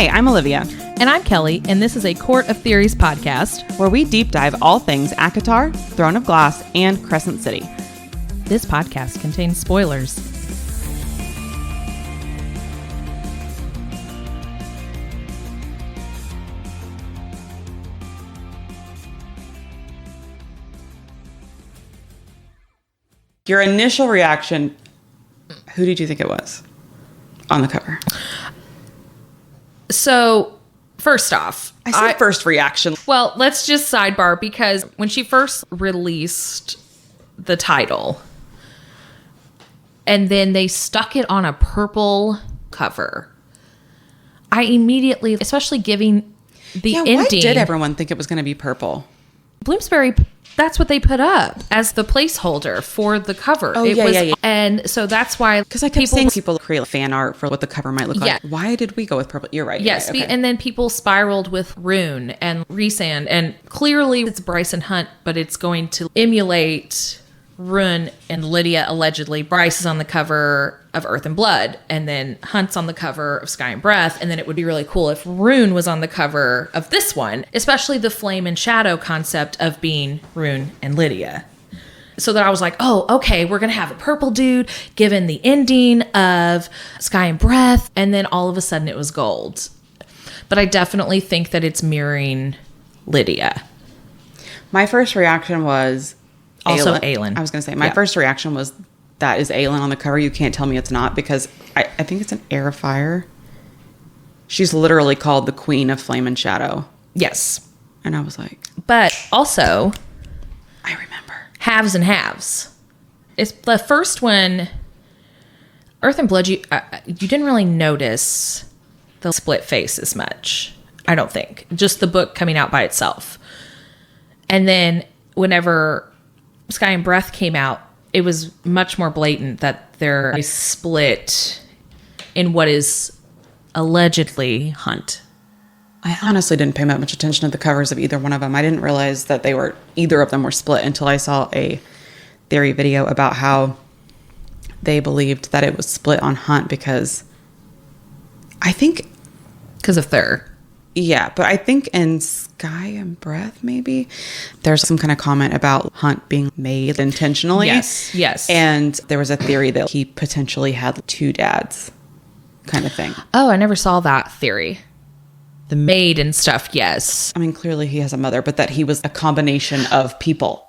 Hi, I'm Olivia. And I'm Kelley, and this is a Court of Theories podcast, where we deep dive all things ACOTAR, Throne of Glass, and Crescent City. This podcast contains spoilers. Your initial reaction, who did you think it was on the cover? So, first off, I said first reaction. Well, let's just sidebar, because when she first released the title, and then they stuck it on a purple cover, I immediately, especially giving the ending. Why did everyone think it was going to be purple? Bloomsbury, that's what they put up as the placeholder for the cover. Oh, yeah. And so that's why... Because I kept seeing people create fan art for what the cover might look like. Why did we go with purple? You're right. Yes, okay. And then people spiraled with Rune and Rhysand. And clearly it's Bryce and Hunt, but it's going to emulate Rune and Lydia, allegedly. Bryce is on the cover of Earth and Blood, and then Hunt's on the cover of Sky and Breath. And then it would be really cool if Rune was on the cover of this one, especially the flame and shadow concept of being Rune and Lydia. So that I was like, oh, okay, we're going to have a purple dude given the ending of Sky and Breath. And then all of a sudden it was gold. But I definitely think that it's mirroring Lydia. My first reaction was... Also Aelin. I was going to say, my first reaction was, that is Aelin on the cover. You can't tell me it's not, because I think it's an Heir of Fire. She's literally called the Queen of Flame and Shadow. Yes. And I was like... But also... I remember. Halves and halves. It's the first one, Earth and Blood, you didn't really notice the split face as much, I don't think. Just the book coming out by itself. And then whenever Sky and Breath came out, it was much more blatant that they're a split in what is allegedly Hunt. I honestly didn't pay that much attention to the covers of either one of them. I didn't realize that either of them were split until I saw a theory video about how they believed that it was split on Hunt because of Thur. Yeah, but I think in Sky and Breath, maybe, there's some kind of comment about Hunt being made intentionally. Yes. And there was a theory that he potentially had two dads kind of thing. Oh, I never saw that theory. The maid and stuff, yes. I mean, clearly he has a mother, but that he was a combination of people.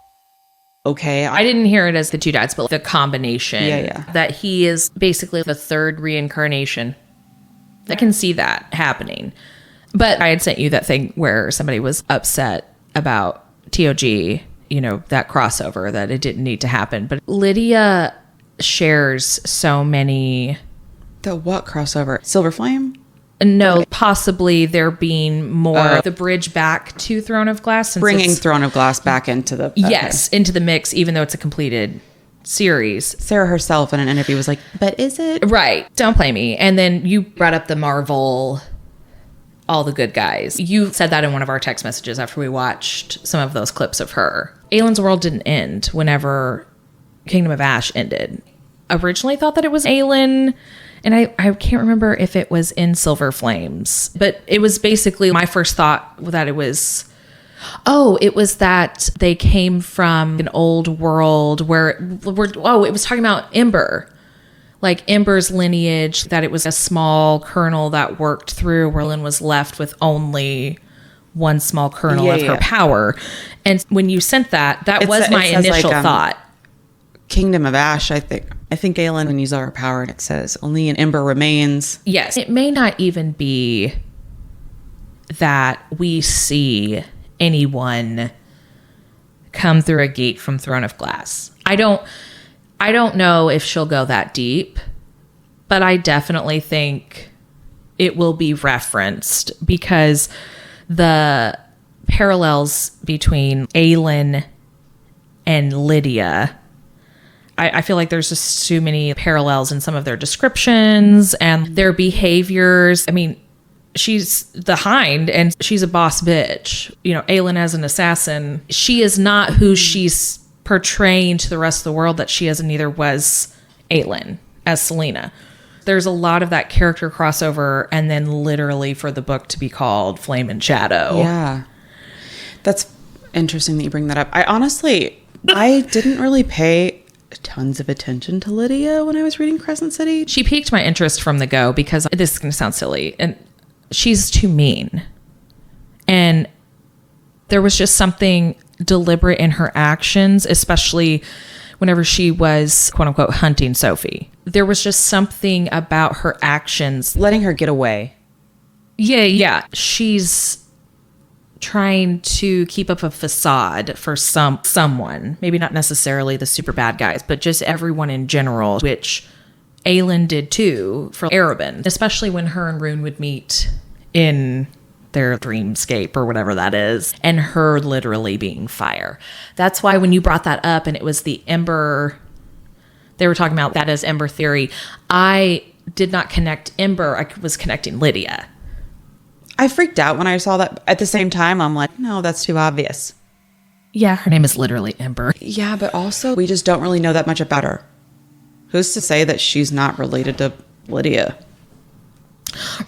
Okay. I didn't hear it as the two dads, but the combination. Yeah. That he is basically the third reincarnation. I can see that happening. But I had sent you that thing where somebody was upset about TOG, that crossover, that it didn't need to happen. But Lydia shares so many... The what crossover? Silver Flame? No, possibly there being more the bridge back to Throne of Glass. Bringing Throne of Glass back into the... Yes, into the mix, even though it's a completed series. Sarah herself in an interview was like, but is it? Right. Don't play me. And then you brought up the Marvel... all the good guys. You said that in one of our text messages after we watched some of those clips of her. Aelin's world didn't end whenever Kingdom of Ash ended. Originally thought that it was Aelin, and I can't remember if it was in Silver Flames, but it was basically my first thought that it was that they came from an old world where it was talking about Ember. Like Ember's lineage, that it was a small kernel that worked through where Lynn was left with only one small kernel of her power. And when you sent that was my initial thought. Kingdom of Ash, I think Aelin, when you use all her power, and it says only an Ember remains. Yes. It may not even be that we see anyone come through a gate from Throne of Glass. I don't know if she'll go that deep, but I definitely think it will be referenced because the parallels between Aelin and Lydia, I feel like there's just too many parallels in some of their descriptions and their behaviors. I mean, she's the Hind and she's a boss bitch. Aelin as an assassin, she is not who she's portraying to the rest of the world that she is, and neither was Aelin as Selena. There's a lot of that character crossover, and then literally for the book to be called Flame and Shadow. Yeah. That's interesting that you bring that up. I didn't really pay tons of attention to Lydia when I was reading Crescent City. She piqued my interest from the go because this is going to sound silly, and she's too mean. And there was just something deliberate in her actions, especially whenever she was, quote unquote, hunting Sophie. There was just something about her actions. Letting her get away. Yeah. She's trying to keep up a facade for someone. Maybe not necessarily the super bad guys, but just everyone in general, which Aelin did too for Arabin, especially when her and Rune would meet in their dreamscape or whatever that is, and her literally being fire. That's why when you brought that up and it was the Ember, they were talking about that as Ember theory, I did not connect Ember. I was connecting Lydia. I freaked out when I saw that. At the same time, I'm like, no, that's too obvious. Yeah, her name is literally Ember. Yeah, but also we just don't really know that much about her. Who's to say that she's not related to Lydia?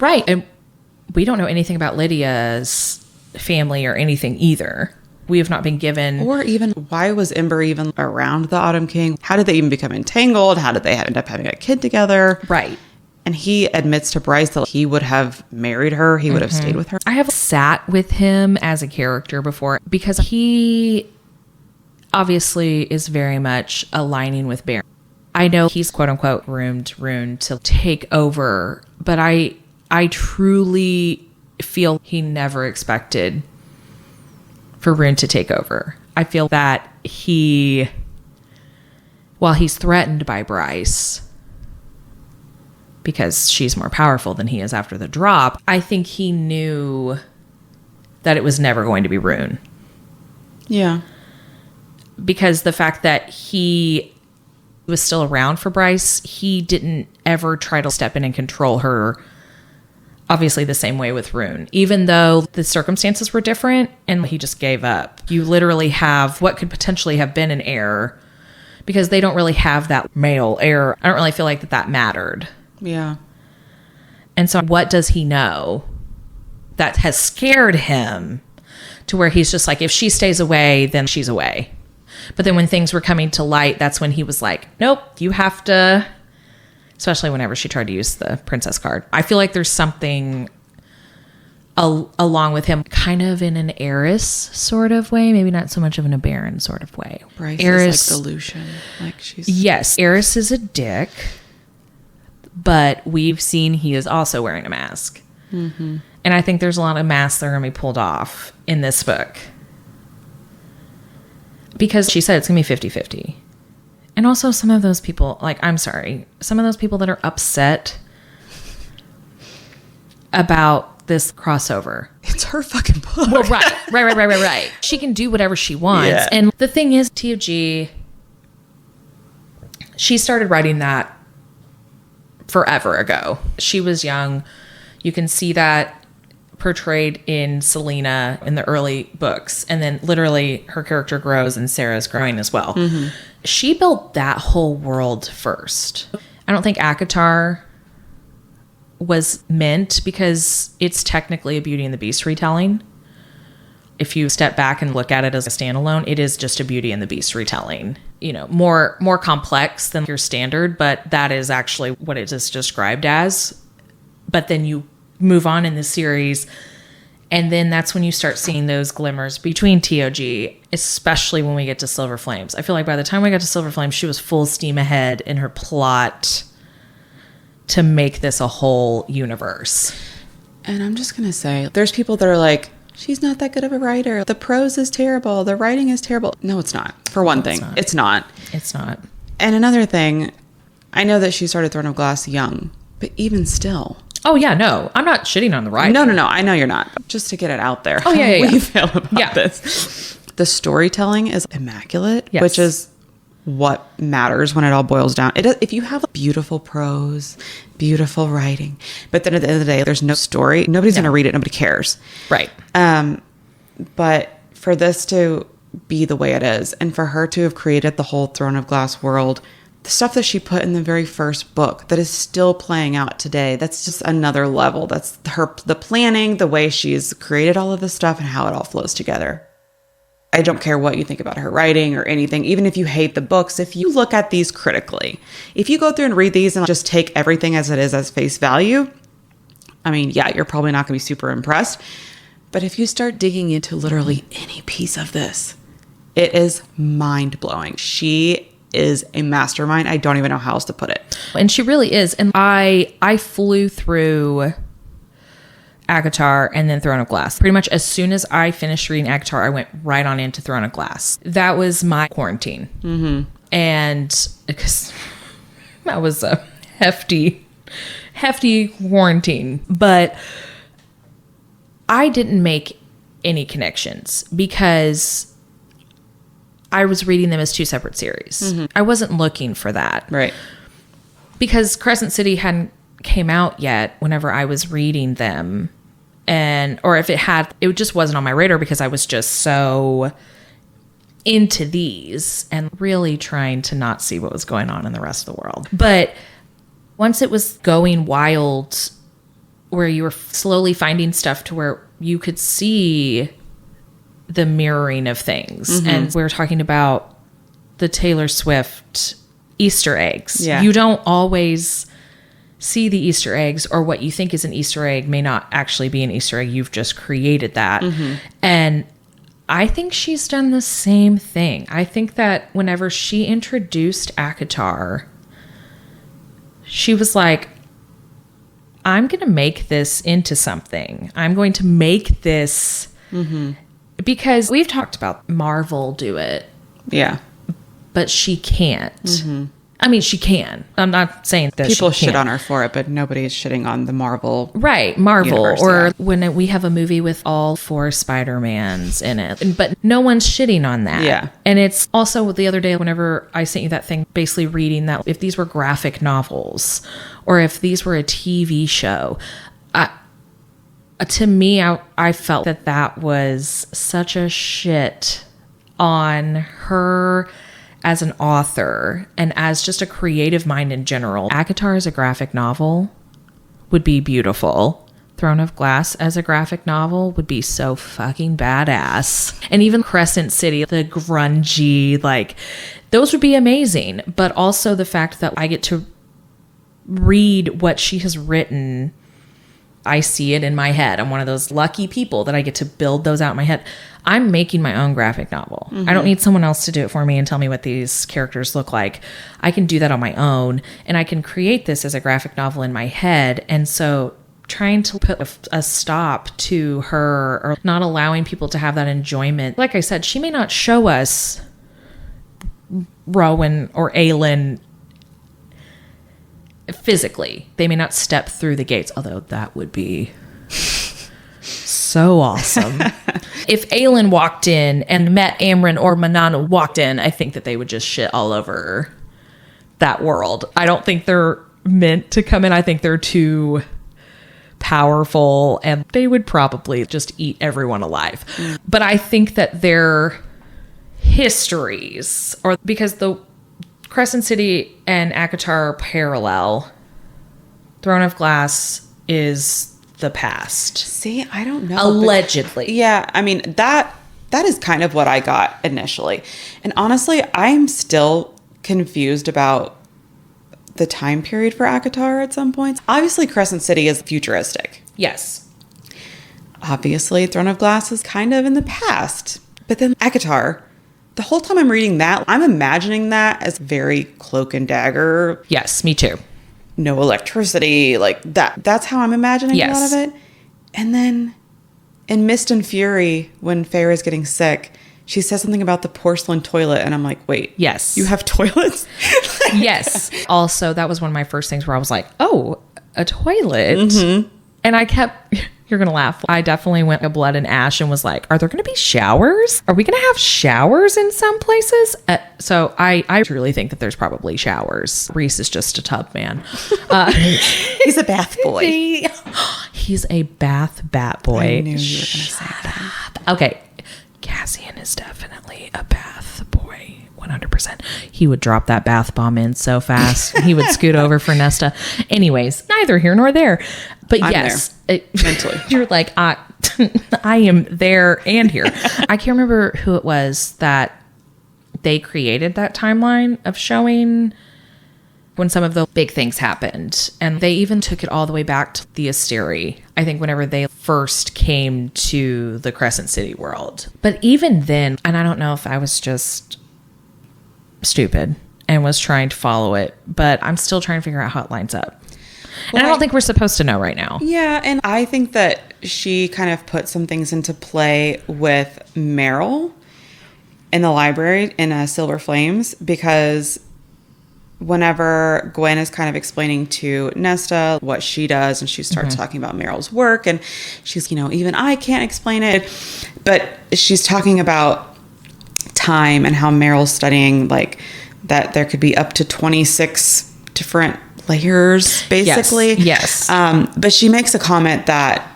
Right. And we don't know anything about Lydia's family or anything either. We have not been given... Or even, why was Ember even around the Autumn King? How did they even become entangled? How did they end up having a kid together? Right. And he admits to Bryce that he would have married her. He would have stayed with her. I have sat with him as a character before because he obviously is very much aligning with Baron. I know he's quote unquote groomed Rune to take over, but I truly feel he never expected for Rune to take over. I feel that while he's threatened by Bryce, because she's more powerful than he is after the drop, I think he knew that it was never going to be Rune. Yeah. Because the fact that he was still around for Bryce, he didn't ever try to step in and control her, obviously the same way with Rune. Even though the circumstances were different and he just gave up. You literally have what could potentially have been an heir, because they don't really have that male heir. I don't really feel like that mattered. Yeah. And so what does he know that has scared him to where he's just like, if she stays away, then she's away. But then when things were coming to light, that's when he was like, nope, you have to, especially whenever she tried to use the princess card. I feel like there's something along with him, kind of in an heiress sort of way, maybe not so much of a baron sort of way. Bryce Eris, is like delusion. Like she's... Yes, Eris is a dick. But we've seen he is also wearing a mask. Mm-hmm. And I think there's a lot of masks that are going to be pulled off in this book. Because she said it's going to be 50-50. And also some of those people, like, I'm sorry, some of those people that are upset about this crossover. It's her fucking book. Well, right. She can do whatever she wants. Yeah. And the thing is, TOG, she started writing that forever ago. She was young. You can see that portrayed in Selena in the early books. And then literally her character grows and Sarah's growing as well. Mm-hmm. She built that whole world first. I don't think ACOTAR was meant because it's technically a Beauty and the Beast retelling. If you step back and look at it as a standalone, it is just a Beauty and the Beast retelling. You know, more complex than your standard, but that is actually what it is described as. But then you move on in the series, and then that's when you start seeing those glimmers between TOG, especially when we get to Silver Flames. I feel like by the time we got to Silver Flames, she was full steam ahead in her plot to make this a whole universe. And I'm just going to say, there's people that are like, she's not that good of a writer. The prose is terrible. The writing is terrible. No, it's not. For one thing, it's not. It's not. And another thing, I know that she started Throne of Glass young, but even still. Oh, yeah, no. I'm not shitting on the writing. No. I know you're not. Just to get it out there. Oh, yeah. How we feel about this. The storytelling is immaculate, yes. Which is what matters when it all boils down. If you have beautiful prose, beautiful writing, but then at the end of the day, there's no story, nobody's going to read it. Nobody cares. Right. But for this to be the way it is, and for her to have created the whole Throne of Glass world the stuff that she put in the very first book that is still playing out today, that's just another level. That's the planning, the way she's created all of this stuff and how it all flows together. I don't care what you think about her writing or anything, even if you hate the books, if you look at these critically, if you go through and read these and just take everything as it is as face value, I mean, yeah, you're probably not going to be super impressed. But if you start digging into literally any piece of this, it is mind-blowing. She is a mastermind. I don't even know how else to put it. And she really is. And I flew through ACOTAR and then Throne of Glass. Pretty much as soon as I finished reading ACOTAR, I went right on into Throne of Glass. That was my quarantine. Mm-hmm. And because that was a hefty quarantine. But I didn't make any connections because I was reading them as two separate series. Mm-hmm. I wasn't looking for that. Right. Because Crescent City hadn't came out yet whenever I was reading them. Or if it had, it just wasn't on my radar because I was just so into these and really trying to not see what was going on in the rest of the world. But once it was going wild, where you were slowly finding stuff to where you could see the mirroring of things. Mm-hmm. And we were talking about the Taylor Swift Easter eggs. Yeah. You don't always see the Easter eggs, or what you think is an Easter egg may not actually be an Easter egg. You've just created that. Mm-hmm. And I think she's done the same thing. I think that whenever she introduced ACOTAR, she was like, I'm going to make this into something. I'm going to make this... Mm-hmm. Because we've talked about Marvel do it. Yeah. But she can't. Mm-hmm. I mean, she can. I'm not saying that people shit on her for it, but nobody is shitting on the Marvel. Right, Marvel. Universe, or when we have a movie with all 4 Spider-Mans in it. But no one's shitting on that. Yeah. And it's also the other day whenever I sent you that thing, basically reading that if these were graphic novels or if these were a TV show, to me, I felt that was such a shit on her as an author and as just a creative mind in general. ACOTAR as a graphic novel would be beautiful. Throne of Glass as a graphic novel would be so fucking badass. And even Crescent City, the grungy, like, those would be amazing. But also the fact that I get to read what she has written, I see it in my head. I'm one of those lucky people that I get to build those out in my head. I'm making my own graphic novel. Mm-hmm. I don't need someone else to do it for me and tell me what these characters look like. I can do that on my own, and I can create this as a graphic novel in my head. And so trying to put a stop to her or not allowing people to have that enjoyment. Like I said, she may not show us Rowan or Aelin physically. They may not step through the gates, although that would be so awesome. If Aelin walked in and met Amren, or Manana walked in, I think that they would just shit all over that world. I don't think they're meant to come in. I think they're too powerful and they would probably just eat everyone alive. Mm. But I think that their histories, or because the Crescent City and ACOTAR are parallel, Throne of Glass is the past. See, I don't know. Allegedly. Yeah, I mean, that is kind of what I got initially. And honestly, I'm still confused about the time period for ACOTAR at some points. Obviously, Crescent City is futuristic. Yes. Obviously, Throne of Glass is kind of in the past. But then ACOTAR, the whole time I'm reading that, I'm imagining that as very Cloak and Dagger. Yes, me too. No electricity, like that. That's how I'm imagining a lot of it. And then in Mist and Fury, when Feyre's getting sick, she says something about the porcelain toilet. And I'm like, wait. Yes. You have toilets? Yes. Also, that was one of my first things where I was like, oh, a toilet. Mm-hmm. And I kept... You're going to laugh. I definitely went a blood and ash and was like, are there going to be showers? Are we going to have showers in some places? So I truly think that there's probably showers. Reese is just a tub man. He's a bath boy. He's a bath bat boy. I knew you were going to say that. Okay. Cassian is definitely a bath boy. 100%. He would drop that bath bomb in so fast. He would scoot over for Nesta. Anyways, neither here nor there. But I'm yes, there, mentally. You're like, I am there and here. I can't remember who it was that they created that timeline of showing when some of the big things happened. And they even took it all the way back to the Asteri, I think, whenever they first came to the Crescent City world. But even then, and I don't know if I was just stupid and was trying to follow it, but I'm still trying to figure out how it lines up. And I don't think we're supposed to know right now. Yeah, and I think that she kind of put some things into play with Meryl in the library in Silver Flames, because whenever Gwen is kind of explaining to Nesta what she does, and she starts talking about Meryl's work, and she's, even I can't explain it, but she's talking about time and how Meryl's studying, like, that there could be up to 26 different layers, basically. Yes. But she makes a comment that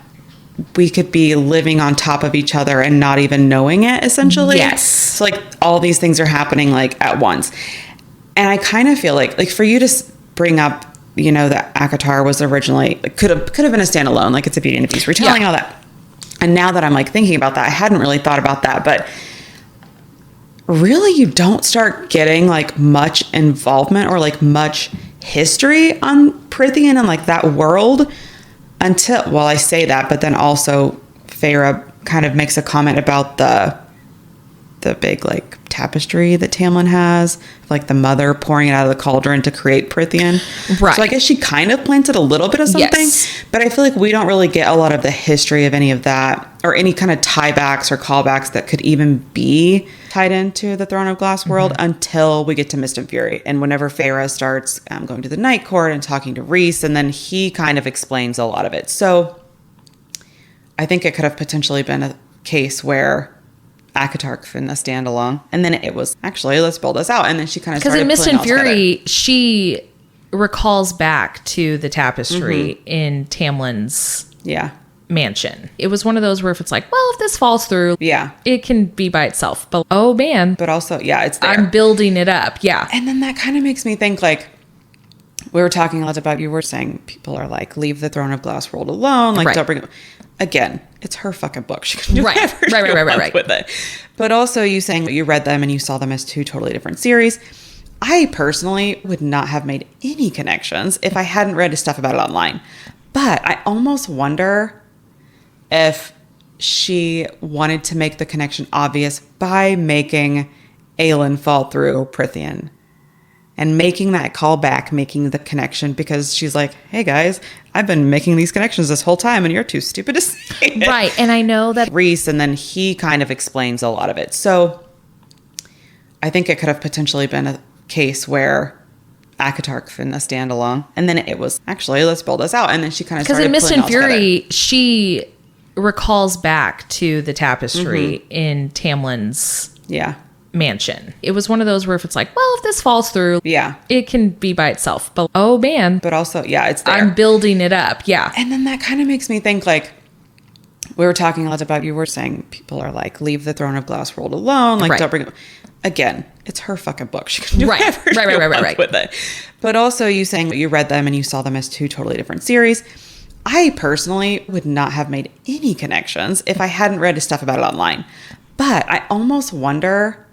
we could be living on top of each other and not even knowing it, essentially. Yes. So, like, all these things are happening, like, at once. And I kind of feel like for you to bring up, that ACOTAR was originally, could have been a standalone, like, it's a Beauty and the Beast retelling, all that. And now that I'm, like, thinking about that, I hadn't really thought about that, but really you don't start getting, like, much involvement or, like, much history on Prithian and, like, that world until, well, I say that, but then also Feyre kind of makes a comment about the big, like, tapestry that Tamlin has, like the mother pouring it out of the cauldron to create Prithian. Right. So I guess she kind of planted a little bit of something, yes. But I feel like we don't really get a lot of the history of any of that or any kind of tiebacks or callbacks that could even be tied into the Throne of Glass world until we get to Mist and Fury. And whenever Feyre starts going to the Night Court and talking to Rhys, and then he kind of explains a lot of it. So I think it could have potentially been a case where ACOTAR couldn't stand alone, and then it was actually, let's build this out, and then she kind of started, because in Mist and Fury together. She recalls back to the tapestry in Tamlin's mansion. It was one of those where if it's like, well, if this falls through, it can be by itself, but oh man, but also it's there. I'm building it up. And then that kind of makes me think, like, we were talking a lot about, you were saying people are like, leave the Throne of Glass world alone, like, don't bring it. Again, it's her fucking book. She can do whatever she wants with it. But also, you saying that you read them and you saw them as two totally different series. I personally would not have made any connections if I hadn't read stuff about it online. But I almost wonder if she wanted to make the connection obvious by making Aelin fall through Prithian. And making that call back, making the connection, because she's like, hey guys, I've been making these connections this whole time and you're too stupid to say it. Right, and I know that Rhys, and then he kind of explains a lot of it. So I think it could have potentially been a case where ACOTAR couldn't stand alone. And then it was, actually, let's build this out. And then she kind of started, because in Mist and Fury, together. She recalls back to the tapestry in Tamlin's mansion. It was one of those where if it's like, well, if this falls through, it can be by itself, but oh man, but also it's there. I'm building it up. And then that kind of makes me think, like, we were talking a lot about, you were saying people are like, leave the Throne of Glass world alone, like, don't bring it. Again, it's her fucking book. She can do whatever she wants with it. But also, you saying that you read them and you saw them as two totally different series. I personally would not have made any connections if I hadn't read stuff about it online. But I almost wonder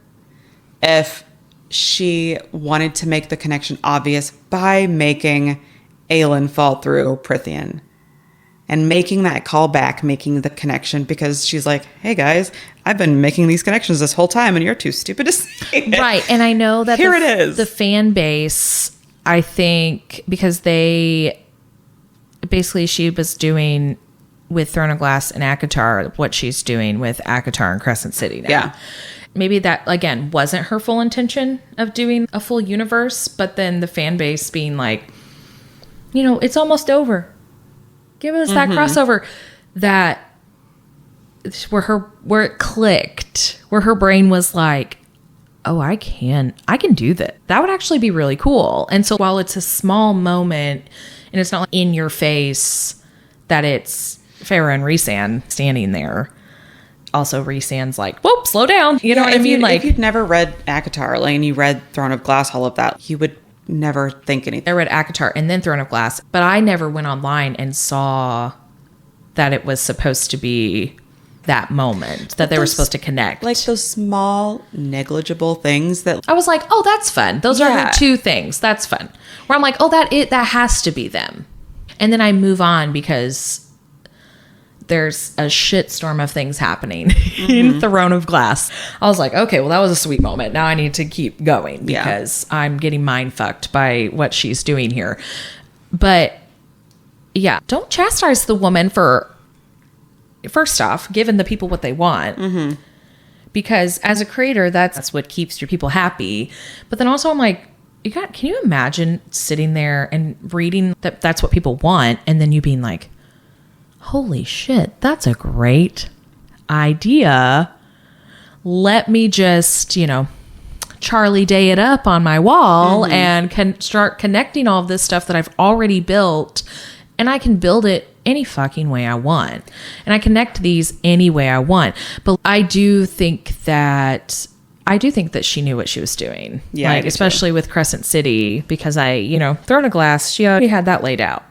if she wanted to make the connection obvious by making Aelin fall through Prithian. And making that call back, making the connection, because she's like, hey guys, I've been making these connections this whole time and you're too stupid to say it. Right, and I know that Here it is. The fan base, I think, because they basically, she was doing with Throne of Glass and ACOTAR what she's doing with ACOTAR and Crescent City now. Maybe that, again, wasn't her full intention of doing a full universe, but then the fan base being like, it's almost over. Give us that crossover. That where it clicked, where her brain was like, oh, I can do that. That would actually be really cool. And so while it's a small moment and it's not like in your face that it's Feyre and Rhys standing there, also Rhysand's like, whoop, slow down. You know what I mean? If you'd never read ACOTAR, like, and you read Throne of Glass, all of that, you would never think anything. I read ACOTAR and then Throne of Glass, but I never went online and saw that it was supposed to be that moment, that they were supposed to connect. Like those small, negligible things that... I was like, oh, that's fun. Those are her two things. That's fun. Where I'm like, oh, that has to be them. And then I move on because there's a shitstorm of things happening in Throne of Glass. I was like, okay, well, that was a sweet moment. Now I need to keep going because I'm getting mind fucked by what she's doing here. But yeah, don't chastise the woman for, first off, giving the people what they want. Because as a creator, that's what keeps your people happy. But then also I'm like, can you imagine sitting there and reading that that's what people want, and then you being like, holy shit, that's a great idea. Let me just, Charlie Day it up on my wall and start connecting all of this stuff that I've already built, and I can build it any fucking way I want. And I connect these any way I want. But I do think that she knew what she was doing. Yeah. Like, especially with Crescent City, because Throne of Glass, she already had that laid out.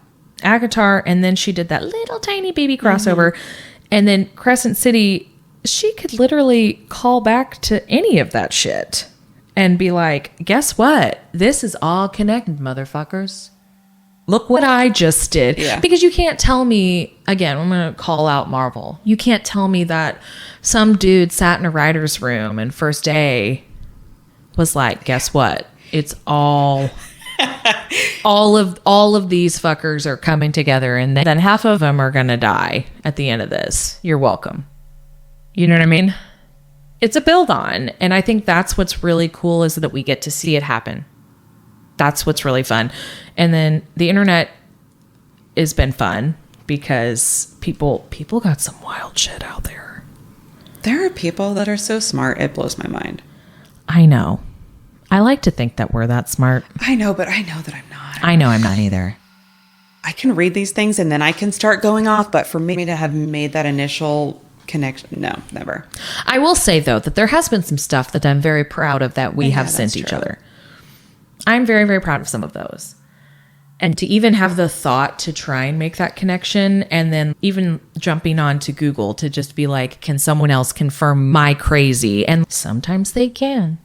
ACOTAR, and then she did that little tiny baby crossover. And then Crescent City, she could literally call back to any of that shit and be like, guess what? This is all connected, motherfuckers. Look what I just did. Yeah. Because you can't tell me, again, I'm going to call out Marvel. You can't tell me that some dude sat in a writer's room and first day was like, guess what? It's all of these fuckers are coming together, and then half of them are going to die at the end of this. You're welcome. You know what I mean? It's a build on. And I think that's what's really cool, is that we get to see it happen. That's what's really fun. And then the internet has been fun because people got some wild shit out there. There are people that are so smart, it blows my mind. I know. I like to think that we're that smart. I know, but I know that I'm not. I know I'm not either. I can read these things and then I can start going off, but for me to have made that initial connection, no, never. I will say, though, that there has been some stuff that I'm very proud of that we have sent each other. I'm very, very proud of some of those. And to even have the thought to try and make that connection, and then even jumping on to Google to just be like, can someone else confirm my crazy? And sometimes they can.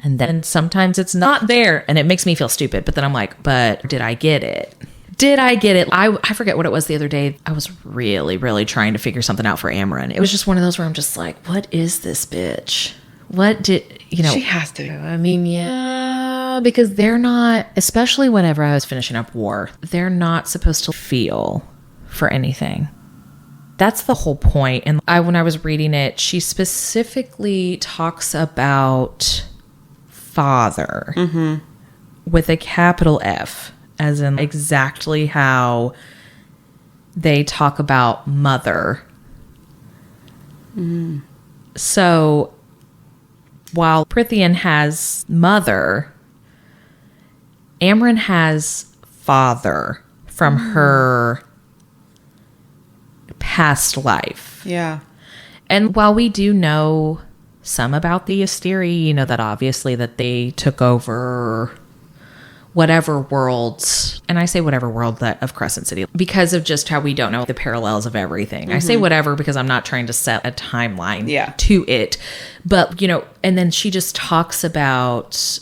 And then sometimes it's not there, and it makes me feel stupid. But then I'm like, but did I get it? Did I get it? I forget what it was the other day. I was really, really trying to figure something out for Amryn. It was just one of those where I'm just like, what is this bitch? What did, She has to. I mean, yeah, because they're not, especially whenever I was finishing up War, they're not supposed to feel for anything. That's the whole point. And when I was reading it, she specifically talks about father with a capital F, as in exactly how they talk about mother. So while Prithian has mother, Amryn has father from her past life. Yeah. And while we do know some about the Asteri, that obviously that they took over whatever worlds, and I say whatever world of Crescent City because of just how we don't know the parallels of everything. I say whatever because I'm not trying to set a timeline to it. But, and then she just talks about,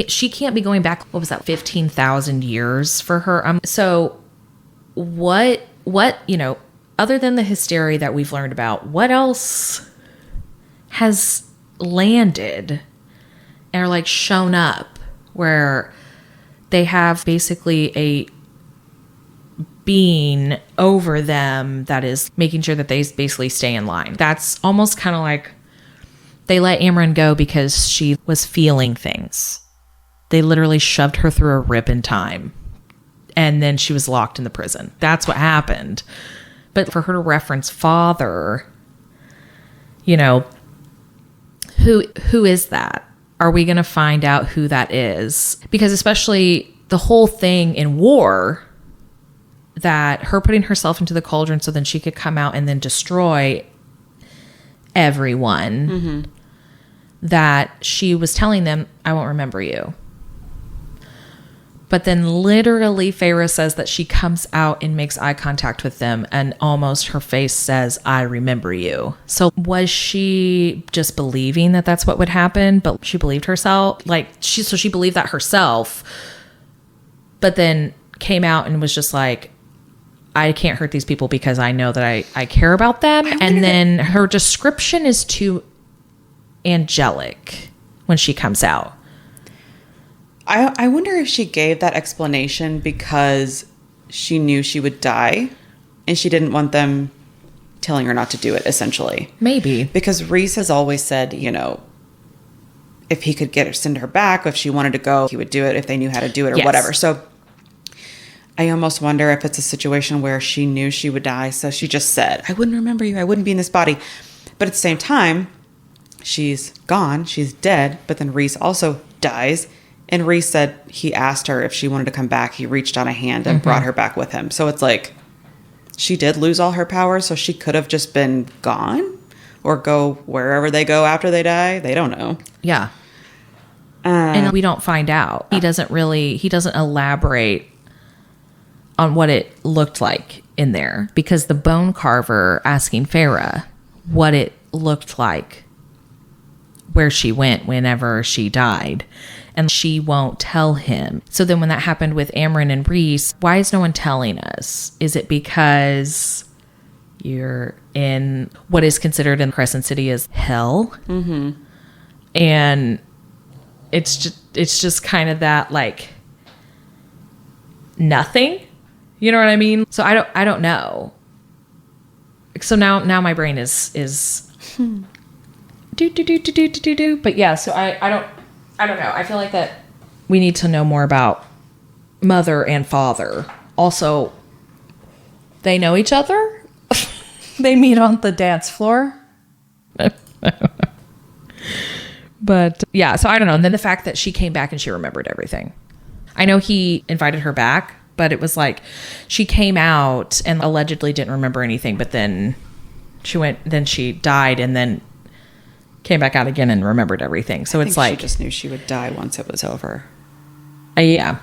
she can't be going back, what was that, 15,000 years for her? So what, other than the hysteria that we've learned about, what else has landed or shown up where they have basically a being over them that is making sure that they basically stay in line? That's almost kind of like they let Amryn go because she was feeling things. They literally shoved her through a rip in time, and then she was locked in the prison. That's what happened. But for her to reference father, who is that? Are we going to find out who that is? Because especially the whole thing in War, that her putting herself into the cauldron so then she could come out and then destroy, everyone that she was telling them, I won't remember you. But then literally Feyre says that she comes out and makes eye contact with them and almost her face says, I remember you. So was she just believing that that's what would happen? But she believed herself. So she believed that herself, but then came out and was just like, I can't hurt these people because I know that I care about them. And then her description is too angelic when she comes out. I wonder if she gave that explanation because she knew she would die and she didn't want them telling her not to do it, essentially. Maybe. Because Rhys has always said, if he could send her back, if she wanted to go, he would do it if they knew how to do it or whatever. So I almost wonder if it's a situation where she knew she would die. So she just said, I wouldn't remember you. I wouldn't be in this body. But at the same time, she's gone. She's dead. But then Rhys also dies. And Rhys said he asked her if she wanted to come back. He reached out a hand and brought her back with him. So it's like she did lose all her powers. So she could have just been gone or go wherever they go after they die. They don't know. Yeah. And we don't find out. He doesn't elaborate on what it looked like in there because the bone carver asking Feyre what it looked like where she went whenever she died. And she won't tell him. So then when that happened with Amryn and Rhys, why is no one telling us? Is it because you're in what is considered in Crescent City as hell? Mm-hmm. And it's just kind of that like nothing. You know what I mean? So I don't know. So now my brain is do. But yeah, so I don't know. I feel like that we need to know more about mother and father. Also, they know each other. They meet on the dance floor. But yeah, so I don't know. And then the fact that she came back and she remembered everything. I know he invited her back, but it was like she came out and allegedly didn't remember anything. But then she died and then came back out again and remembered everything. So it's like she just knew she would die once it was over. Yeah.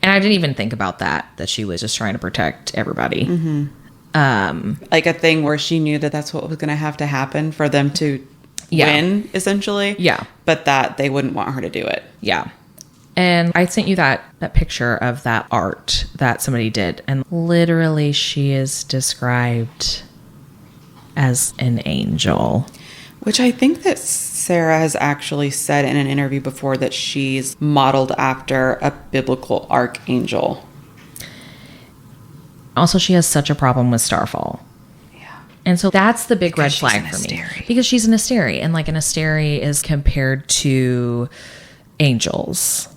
And I didn't even think about that she was just trying to protect everybody. Mm-hmm. Like a thing where she knew that that's what was going to have to happen for them to win, essentially. Yeah. But that they wouldn't want her to do it. Yeah. And I sent you that picture of that art that somebody did. And literally she is described as an angel. Which I think that Sarah has actually said in an interview before that she's modeled after a biblical archangel. Also, she has such a problem with Starfall. Yeah. And so that's the big red flag for me. Because she's an Asteri. And like an Asteri is compared to angels.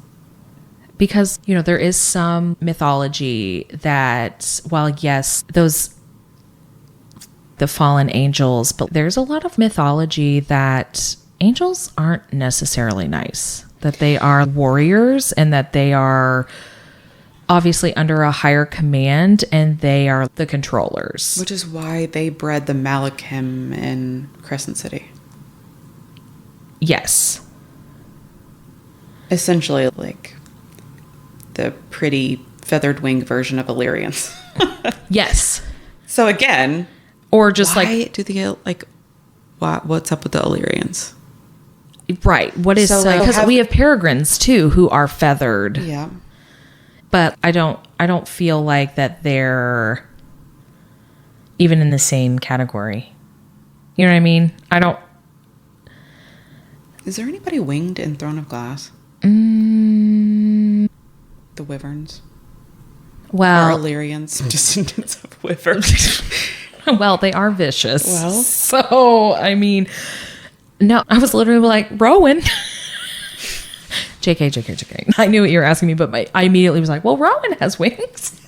Because, there is some mythology that, while yes, the fallen angels, but there's a lot of mythology that angels aren't necessarily nice, that they are warriors and that they are obviously under a higher command and they are the controllers. Which is why they bred the Malachim in Crescent City. Yes. Essentially like the pretty feathered winged version of Illyrians. Yes. So again... Or just what's up with the Illyrians? Right. What is because we have peregrines too who are feathered. Yeah. But I don't feel like that they're even in the same category. You know what I mean? I don't. Is there anybody winged in Throne of Glass? The Wyverns. Well, are Illyrians descendants of Wyverns? Well, they are vicious. Well. So, I mean, no, I was literally like, Rowan. JK. I knew what you were asking me, but I immediately was like, well, Rowan has wings.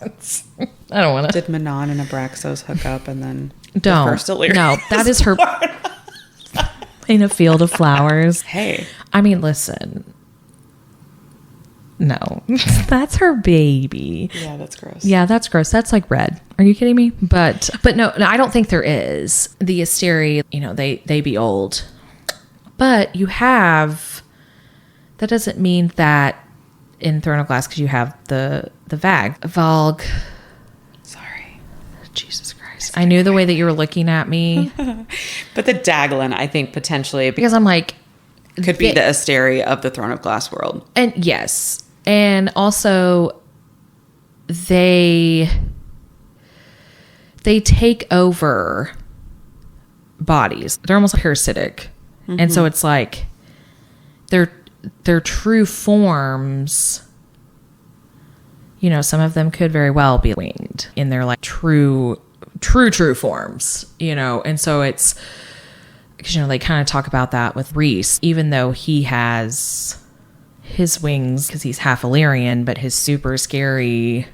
I don't want to. Did Manon and Abraxos hook up and then don't. The first Illyrians? No, that is her in a field of flowers. Hey. I mean, listen. No, that's her baby. Yeah, that's gross. Yeah, that's gross. That's like red. Are you kidding me? But no, I don't think there is. The Asteri, they be old. But you have, that doesn't mean that in Throne of Glass, because you have the Valg. Sorry. Jesus Christ. I knew the way that you were looking at me. But the Daglin, I think, potentially, Because I'm like, could be the Asteri of the Throne of Glass world. and yes. And also, they take over bodies. They're almost parasitic. And so it's like their true forms, some of them could very well be winged in their like true forms, and so it's, because they kind of talk about that with Rhys, even though he has his wings because he's half Illyrian, but his super scary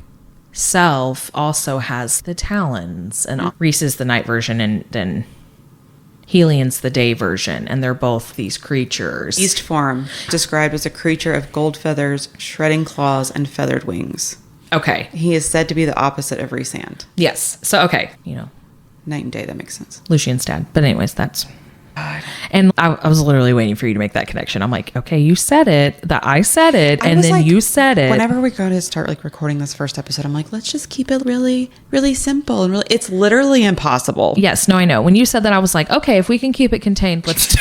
self also has the talons, and Rhys is the night version, and then Helian's the day version, and they're both these creatures. Beast form, described as a creature of gold feathers, shredding claws, and feathered wings. Okay. He is said to be the opposite of Rhysand. Yes. So, okay. Night and day, that makes sense. Lucian's dad. But anyways, that's... And I was literally waiting for you to make that connection. I'm like, okay, you said it, that I said it, and then you said it. Whenever we go to start like recording this first episode, I'm like, let's just keep it really, really simple and really. It's literally impossible. Yes, no, I know. When you said that, I was like, okay, if we can keep it contained, let's.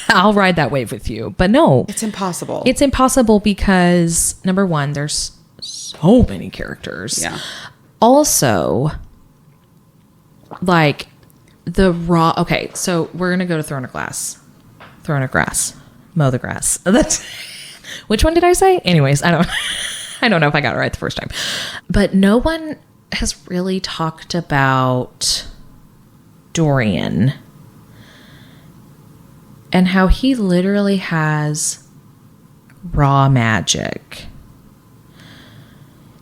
I'll ride that wave with you. But no, It's impossible. it's impossible because number one, there's so many characters. Yeah. Also, like. Okay, so we're gonna go to Throne of Grass, mow the grass. That's which one did I say? Anyways, I don't know if I got it right the first time, but no one has really talked about Dorian and how he literally has raw magic.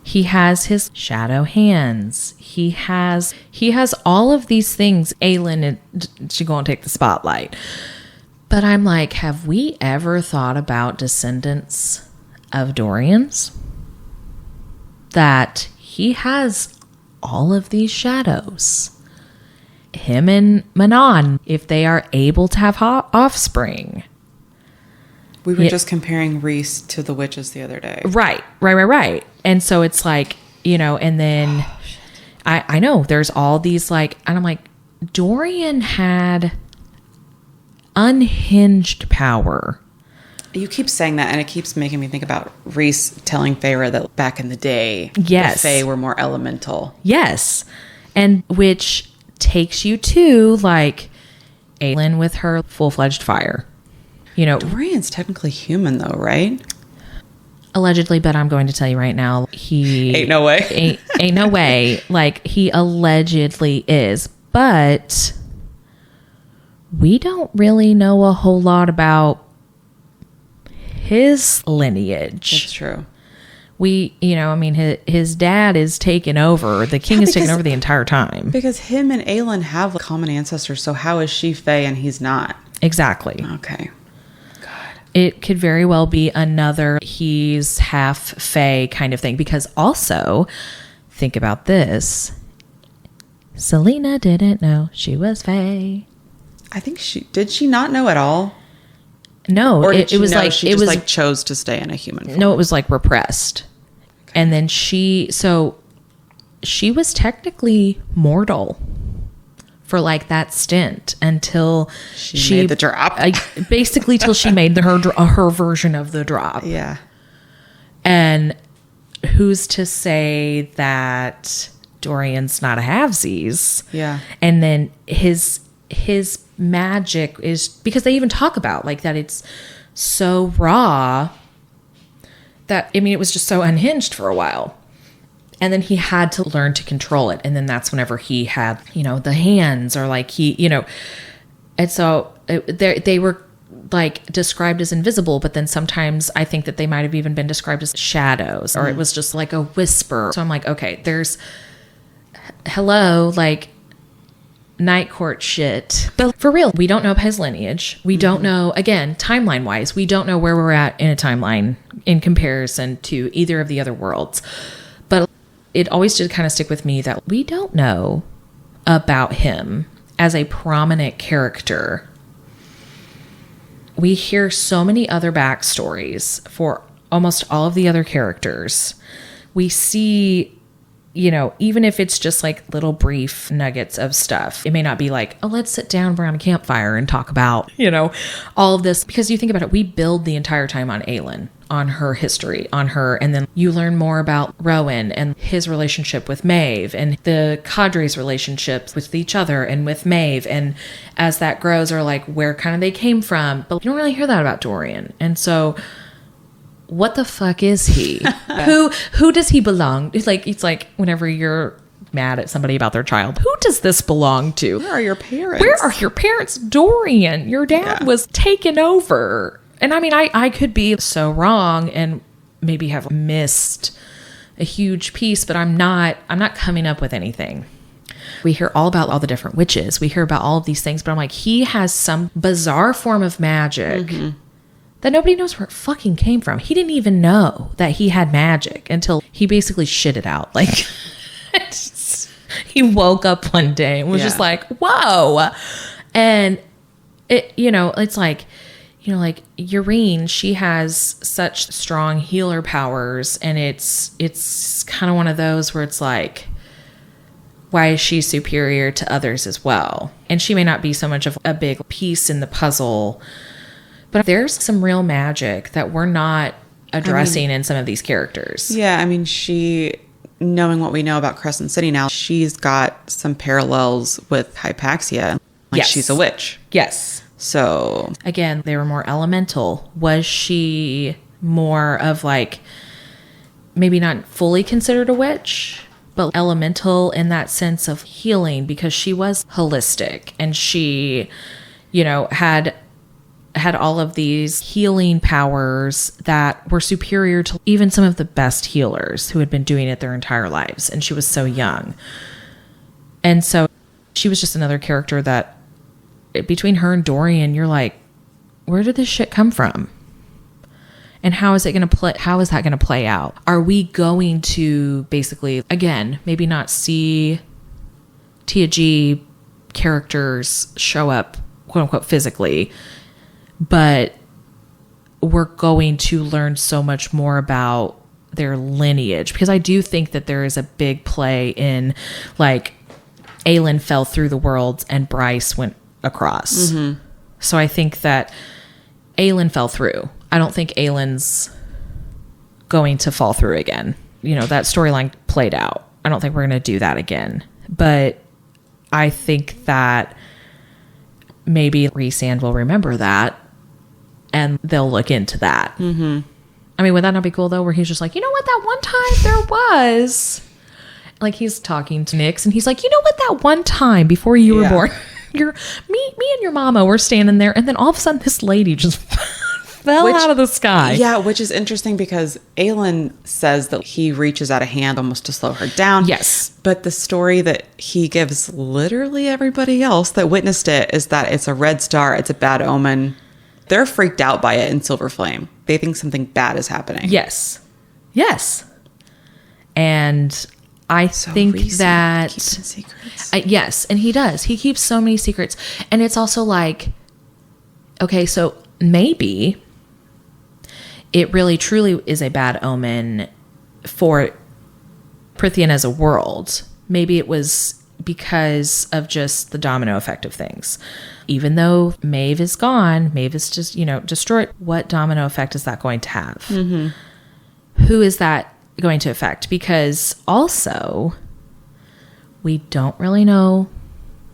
He has his shadow hands. He has all of these things. Aelin, she gonna take the spotlight. But I'm like, have we ever thought about descendants of Dorians? That he has all of these shadows. Him and Manon, if they are able to have offspring. We were just comparing Rhys to the witches the other day. Right. And so it's like, and then I know there's all these like, and I'm like, Dorian had unhinged power. You keep saying that, and it keeps making me think about Rhys telling Feyre that back in the day, Yes. the Fae were more elemental. Yes. And which takes you to like Aelin with her full-fledged fire. Dorian's technically human, though, right? Allegedly, but I'm going to tell you right now, he Ain't no way. ain't no way. Like, he allegedly is, but we don't really know a whole lot about his lineage. That's true. His dad is taking over. The king is taking over the entire time. Because him and Aelin have common ancestors, so how is she Fae and he's not? Exactly. Okay. It could very well be another he's half Fae kind of thing. Because also, think about this. Selena didn't know she was Fae. I think did she not know at all? No, Or did it was know like she it just was like chose to stay in a human form? no, it was like repressed. Okay. And then she was technically mortal for like that stint until she made the drop. Basically till she made her version of the drop. Yeah. And who's to say that Dorian's not a halvesies? Yeah. And then his magic is, because they even talk about like that it's so raw that, it was just so unhinged for a while. And then he had to learn to control it. And then that's whenever he had, the hands, or like and so they were like described as invisible, but then sometimes I think that they might have even been described as shadows, or it was just like a whisper. So I'm like, okay, there's like night court shit. But for real, we don't know his lineage. We don't know, again, timeline wise, we don't know where we're at in a timeline. in comparison to either of the other worlds. But it always did kind of stick with me that we don't know about him as a prominent character. We hear so many other backstories for almost all of the other characters. We see, you know, even if it's just like little brief nuggets of stuff, it may not be like, oh, let's sit down around a campfire and talk about, you know, all of this. Because you think about it, we build the entire time on Aelin, on her history, on her. And then you learn more about Rowan and his relationship with Maeve and the cadre's relationships with each other and with Maeve. And as that grows, or like where kind of they came from. But you don't really hear that about Dorian. And so what the fuck is he? Who does he belong? It's like whenever you're mad at somebody about their child, who does this belong to? Where are your parents? Where are your parents? Dorian, your dad was taken over. And I mean, I could be so wrong and maybe have missed a huge piece, but I'm not coming up with anything. We hear all about all the different witches. We hear about all of these things, but I'm like, he has some bizarre form of magic that nobody knows where it fucking came from. He didn't even know that he had magic until he basically shit it out. Like, he woke up one day and was just like, whoa. And it, you know, it's like, you know, like Yrene, she has such strong healer powers, and it's kind of one of those where it's like, why is she superior to others as well? And she may not be so much of a big piece in the puzzle, but there's some real magic that we're not addressing in some of these characters. Yeah, I mean, knowing what we know about Crescent City now, she's got some parallels with Hypaxia. Like, she's a witch. Yes. So, again, they were more elemental. Was she more of like, maybe not fully considered a witch, but elemental in that sense of healing, because she was holistic and she, you know, had all of these healing powers that were superior to even some of the best healers who had been doing it their entire lives. And she was so young. And so she was just another character that, between her and Dorian, you're like, where did this shit come from? And how is it going to play? How is that going to play out? Are we going to basically, again, maybe not see Tia G characters show up, quote unquote, physically, but we're going to learn so much more about their lineage? Because I do think that there is a big play in, like, Aelin fell through the worlds and Bryce went across. So I think that Aelin fell through. I don't think Aelin's going to fall through again. You know, that storyline played out. I don't think we're going to do that again. But I think that maybe Rhysand will remember that and they'll look into that. I mean, would that not be cool though, where he's just like, you know what, that one time there was, like, he's talking to Nyx and he's like, you know what, that one time before you were born, me and your mama were standing there, and then all of a sudden this lady just fell out of the sky. Yeah, which is interesting because Aelin says that he reaches out a hand almost to slow her down. Yes. But the story that he gives literally everybody else that witnessed it is that it's a red star, it's a bad omen. They're freaked out by it in Silver Flame. They think something bad is happening. Yes. And I think Rhys that keeps secrets. Yes, and he does. He keeps so many secrets. And it's also like, okay, so maybe it really truly is a bad omen for Prythian as a world. Maybe it was because of just the domino effect of things. Even though Maeve is gone, Maeve is just, you know, destroyed. What domino effect is that going to have? Who is that going to affect? Because also, we don't really know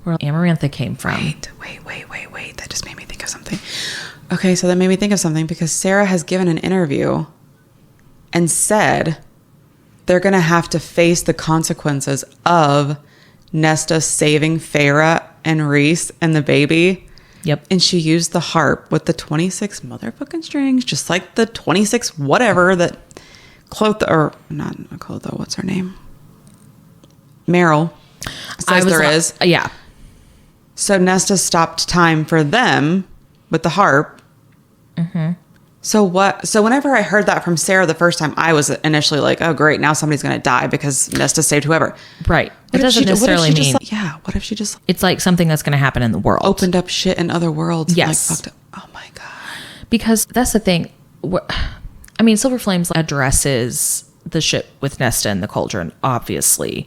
where Amarantha came from. Wait. That just made me think of something. Okay, so that made me think of something because Sarah has given an interview and said they're going to have to face the consequences of Nesta saving Feyre and Rhys and the baby. Yep. And she used the harp with the 26 motherfucking strings, just like the 26 whatever that Clotho, or not Clotho, what's her name? Meryl says there is. Yeah. So Nesta stopped time for them with the harp. So whenever I heard that from Sarah the first time, I was initially like, oh, great. Now somebody's going to die because Nesta saved whoever. Right. It What if doesn't she- what if necessarily she just, mean like- yeah. What if she just it's like something that's going to happen in the world. opened up shit in other worlds? Yes. And, like, fucked up. Oh my God. Because that's the thing. I mean, Silver Flames addresses the shit with Nesta and the Cauldron, obviously.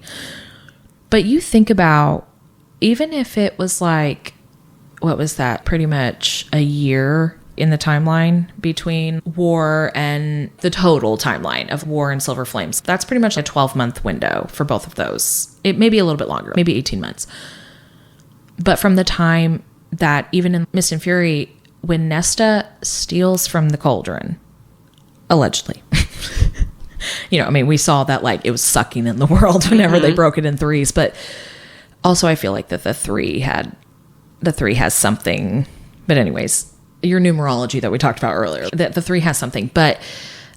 But you think about, even if it was like, what was that? Pretty much a year in the timeline between War and the total timeline of War and Silver Flames. That's pretty much a 12-month window for both of those. It may be a little bit longer, maybe 18 months. But from the time that, even in Mist and Fury, when Nesta steals from the Cauldron, allegedly, I mean, we saw that like it was sucking in the world whenever they broke it in threes. But also I feel like that the three has something. But anyways, your numerology that we talked about earlier, that the three has something. But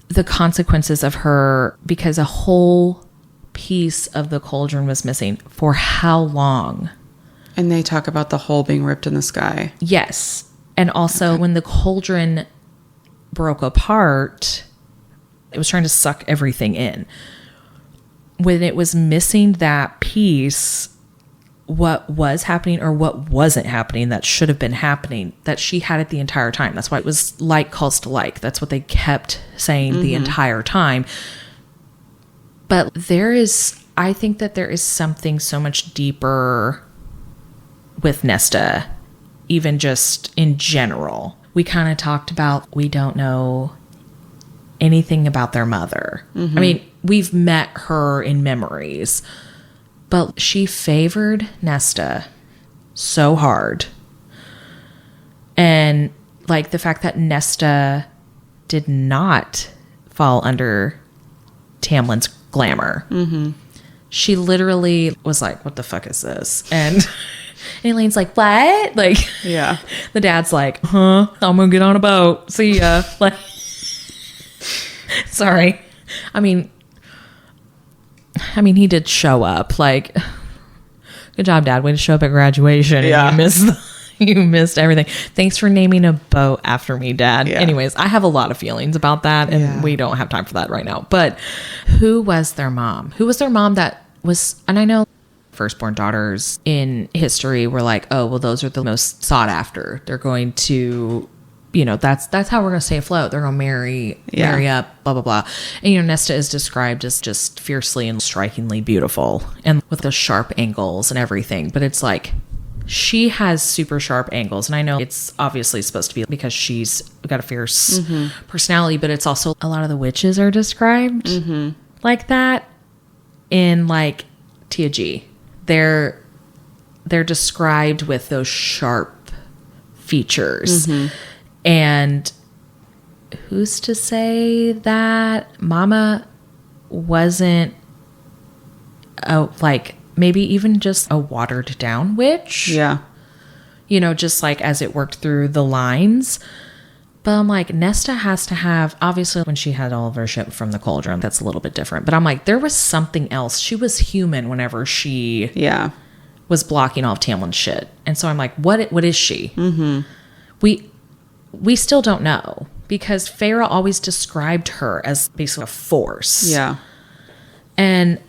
the consequences of her, because a whole piece of the Cauldron was missing for how long? And they talk about the hole being ripped in the sky. Yes. And also when the Cauldron broke apart, it was trying to suck everything in. When it was missing that piece, what was happening or what wasn't happening that should have been happening, that she had it the entire time. That's why it was like calls to like. That's what they kept saying the entire time. But I think that there is something so much deeper with Nesta, even just in general. We kind of talked about, we don't know anything about their mother. I mean, we've met her in memories, but she favored Nesta so hard. And like the fact that Nesta did not fall under Tamlin's glamour. She literally was like, what the fuck is this? And Elaine's like, what? Like, Yeah. the dad's like, I'm gonna get on a boat. See ya. Like, sorry. I mean, he did show up. Like, good job, Dad. Way to show up at graduation. Yeah. And you missed everything. Thanks for naming a boat after me, Dad. Yeah. Anyways, I have a lot of feelings about that, and we don't have time for that right now. But who was their mom? Who was their mom that was, and I know firstborn daughters in history were like, oh, well, those are the most sought after. They're going to, that's how we're going to stay afloat. They're going to marry up, blah, blah, blah. And, Nesta is described as just fiercely and strikingly beautiful and with the sharp angles and everything. But it's like, she has super sharp angles. And I know it's obviously supposed to be because she's got a fierce personality, but it's also a lot of the witches are described like that in like Tia G. They're described with those sharp features. And who's to say that Mama wasn't maybe even just a watered down witch? Yeah. Just like as it worked through the lines. But I'm like, Nesta has to have, obviously when she had all of her shit from the Cauldron, that's a little bit different. But I'm like, there was something else. She was human whenever she was blocking all of Tamlin's shit. And so I'm like, what is she? We still don't know, because Feyre always described her as basically a force. Yeah. And,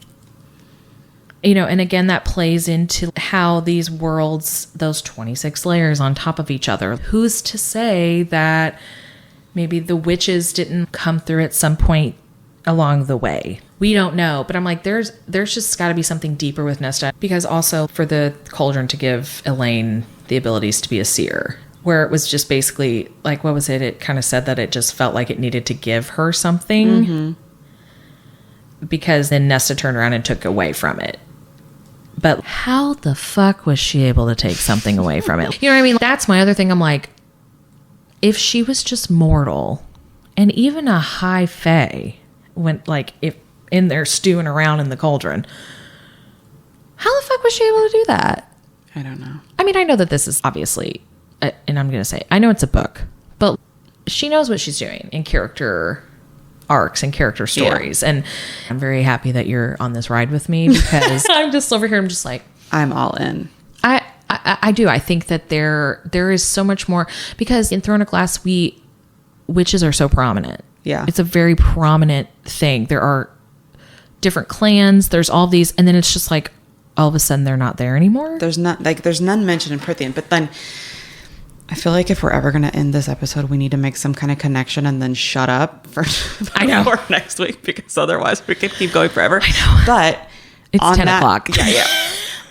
and again, that plays into how these worlds, those 26 layers on top of each other, who's to say that maybe the witches didn't come through at some point along the way? We don't know. But I'm like, there's just got to be something deeper with Nesta, because also for the Cauldron to give Elaine the abilities to be a seer, where it was just basically like, what was it? It kind of said that it just felt like it needed to give her something, because then Nesta turned around and took away from it. But how the fuck was she able to take something away from it? You know what I mean? That's my other thing. I'm like, if she was just mortal, and even a high fae, when like if in there stewing around in the Cauldron, how the fuck was she able to do that? I don't know. I mean, I know that this is obviously, and I'm going to say, I know it's a book, but she knows what she's doing in character arcs and character stories. And I'm very happy that you're on this ride with me, because I'm just over here. I'm just like, I'm all in. I do. I think that there is so much more, because in Throne of Glass, we witches are so prominent. Yeah. It's a very prominent thing. There are different clans. There's all these, and then it's just like all of a sudden they're not there anymore. There's none mentioned in Prithian. But then I feel like if we're ever going to end this episode, we need to make some kind of connection and then shut up for next week, because otherwise we could keep going forever. I know. But it's 10 o'clock. Yeah.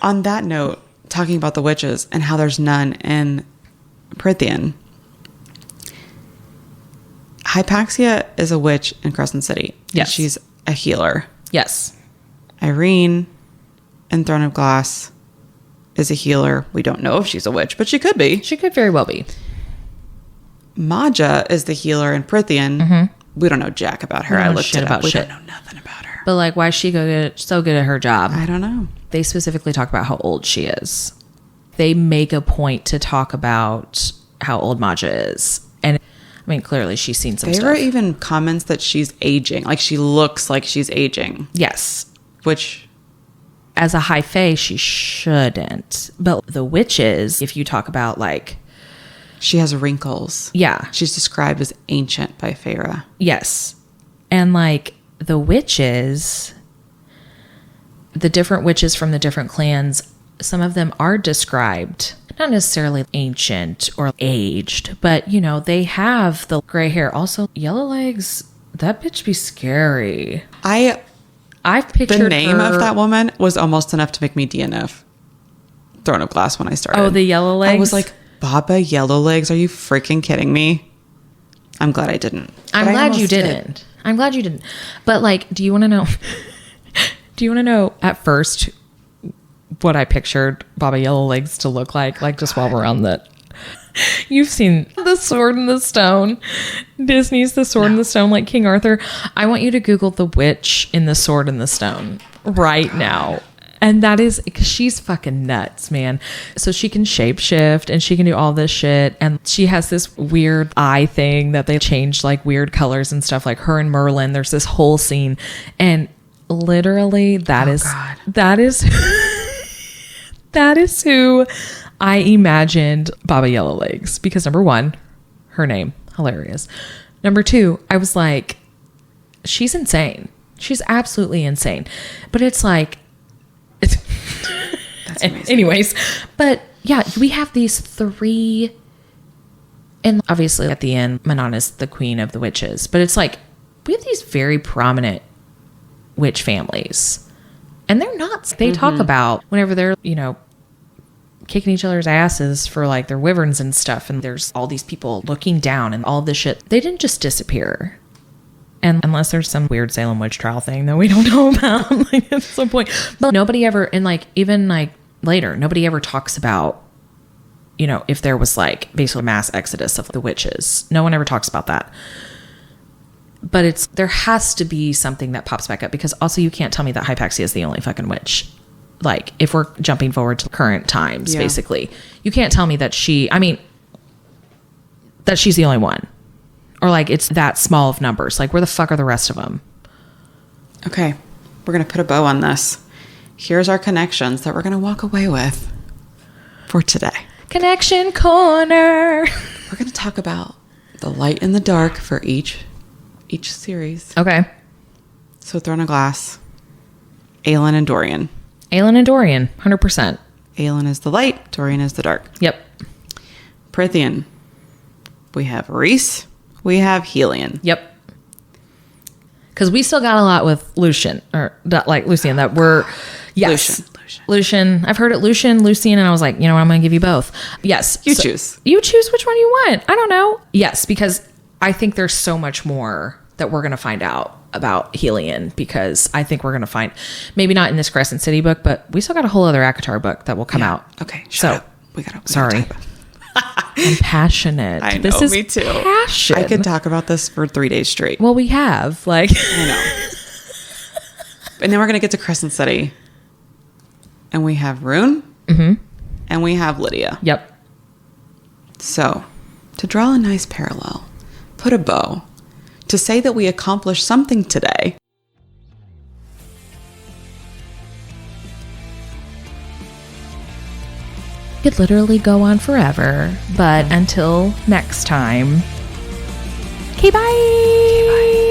On that note, talking about the witches and how there's none in Prithian. Hypaxia is a witch in Crescent City. Yes. She's a healer. Yes. Irene in Throne of Glass is a healer. We don't know if she's a witch, but she could be. She could very well be. Maja is the healer in Prithian. Mm-hmm. We don't know jack about her. We don't I know looked shit it up. about We shit. don't know nothing about her. But like, why is she so good at her job? I don't know. They specifically talk about how old she is. They make a point to talk about how old Maja is. And I mean, clearly she's seen some There stuff. were even comments that she's aging. Like she looks like she's aging. Yes. Which, as a high fae, she shouldn't. But the witches, if you talk about like... she has wrinkles. Yeah. She's described as ancient by Feyre. Yes. And like the witches, the different witches from the different clans, some of them are described not necessarily ancient or aged, but you know, they have the gray hair. Also, Yellowlegs, that bitch be scary. I've pictured The name her, of that woman was almost enough to make me DNF Throne of Glass when I started. Oh, the Yellowlegs? I was like, Baba Yellowlegs, are you freaking kidding me? I'm glad I didn't. I'm But I glad you almost did. didn't. I'm glad you didn't. But like, do you want to know? Do you want to know at first what I pictured Baba Yellowlegs to look like? Like, just while we're on that, you've seen The Sword and the Stone, Disney's The Sword and the Stone, like King Arthur. I want you to Google the witch in The Sword and the Stone right now. And that is, she's fucking nuts, man. So she can shapeshift and she can do all this shit. And she has this weird eye thing that they change like weird colors and stuff, like her and Merlin. There's this whole scene. And literally that is that is who I imagined Baba Yellowlegs. Because number one, her name, hilarious. Number two, I was like, she's insane. She's absolutely insane. But it's like, That's amazing. anyways, but yeah, we have these three, and obviously at the end, Manon is the queen of the witches, but it's like, we have these very prominent witch families, and they're not, they talk about whenever they're, you know, kicking each other's asses for like their wyverns and stuff, and there's all these people looking down and all this shit, they didn't just disappear. And unless there's some weird Salem witch trial thing that we don't know about, like at some point, but nobody ever, and like even like later, nobody ever talks about, you know, if there was like basically a mass exodus of the witches. No one ever talks about that. But it's, there has to be something that pops back up, because also you can't tell me that Hypaxia is the only fucking witch. Like if we're jumping forward to current times, basically, you can't tell me that that she's the only one. Or like it's that small of numbers. Like where the fuck are the rest of them? Okay, we're going to put a bow on this. Here's our connections that we're going to walk away with for today. Connection corner. We're going to talk about the light and the dark for each series. Okay. So Throne of Glass, Aelin and Dorian. Aelin and Dorian, 100%. Aelin is the light, Dorian is the dark. Yep. Prithian, we have Rhys, we have Helion. Yep. Because we still got a lot with Lucian, or like Lucian, that we're, yes. Lucian. I've heard it Lucian, Lucian, and I was like, you know what, I'm going to give you both. Yes. You choose. You choose which one you want. I don't know. Yes, because I think there's so much more that we're going to find out about Helion, because I think we're going to find, maybe not in this Crescent City book, but we still got a whole other ACOTAR book that will come out. Okay, shut up. We gotta sorry. I'm passionate. I know, this is me too. passion. I could talk about this for 3 days straight. Well, we have, like. I know. And then we're going to get to Crescent City. And we have Rune. Mm-hmm. And we have Lydia. Yep. So, to draw a nice parallel, put a bow, to say that we accomplished something today. Could literally go on forever, but until next time, Okay, bye.